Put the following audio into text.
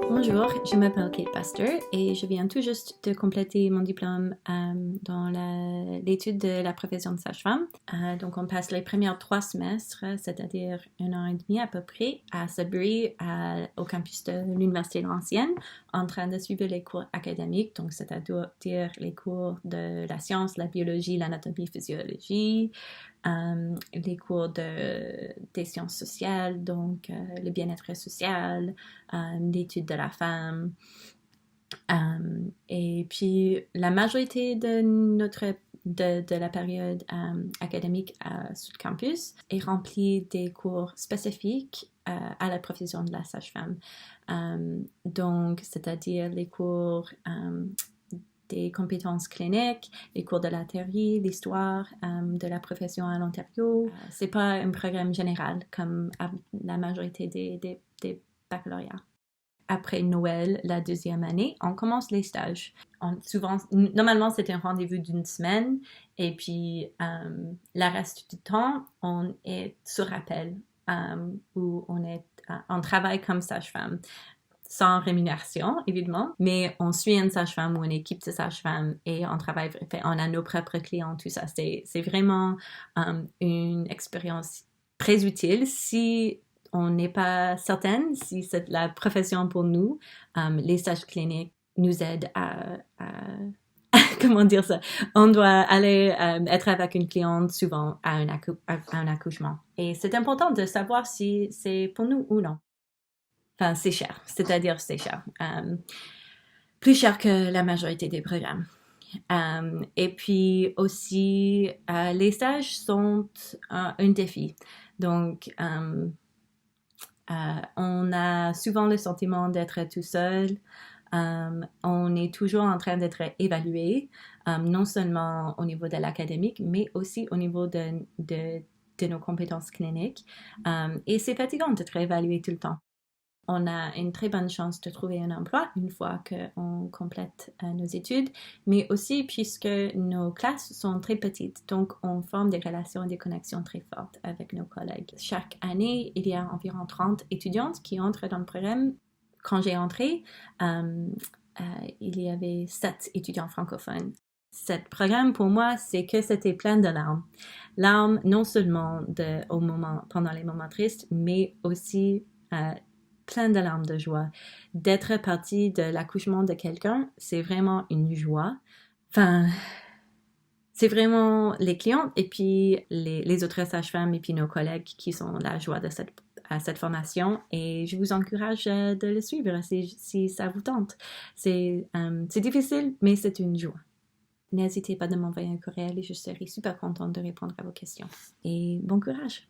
Bonjour, je m'appelle Kate Pastor et je viens tout juste de compléter mon diplôme dans l'étude de la profession de sage-femme. Donc, on passe les premières 3 semestres, c'est-à-dire 1 an et demi à peu près, à Sudbury, au campus de l'Université Laurentienne, en train de suivre les cours académiques, donc c'est-à-dire les cours de la science, la biologie, l'anatomie, physiologie, les cours des sciences sociales, donc le bien-être social, l'étude de la femme. Et puis, la majorité de la période académique sur le campus est remplie des cours spécifiques à la profession de la sage-femme. Donc, c'est-à-dire les cours des compétences cliniques, les cours de la théorie, l'histoire de la profession à l'Ontario. C'est pas un programme général comme la majorité des baccalauréats. Après Noël, la 2e année, on commence les stages. Normalement, c'est un rendez-vous d'1 semaine et puis le reste du temps, on est sur appel où on travaille comme sage-femme. Sans rémunération, évidemment, mais on suit une sage-femme ou une équipe de sage-femmes et on travaille, on a nos propres clients, tout ça. C'est vraiment une expérience très utile si on n'est pas certaine si c'est la profession pour nous. Les stages cliniques nous aident à comment dire ça? On doit aller être avec une cliente souvent à un accouchement. Et c'est important de savoir si c'est pour nous ou non. Enfin, c'est cher, c'est-à-dire c'est cher. Plus cher que la majorité des programmes. Et puis aussi, les stages sont un défi. Donc, on a souvent le sentiment d'être tout seul. On est toujours en train d'être évalué, non seulement au niveau de l'académique, mais aussi au niveau de nos compétences cliniques. Et c'est fatigant d'être évalué tout le temps. On a une très bonne chance de trouver un emploi une fois qu'on complète nos études, mais aussi puisque nos classes sont très petites, donc on forme des relations et des connexions très fortes avec nos collègues. Chaque année, il y a environ 30 étudiantes qui entrent dans le programme. Quand j'ai entré, il y avait 7 étudiants francophones. Ce programme, pour moi, c'est que c'était plein de larmes. Larmes non seulement pendant les moments tristes, mais aussi plein de larmes de joie. D'être partie de l'accouchement de quelqu'un, c'est vraiment une joie. Enfin, c'est vraiment les clients et puis les autres sages-femmes et puis nos collègues qui sont la joie de cette formation et je vous encourage de le suivre si ça vous tente. C'est difficile, mais c'est une joie. N'hésitez pas de m'envoyer un courriel et je serai super contente de répondre à vos questions. Et bon courage!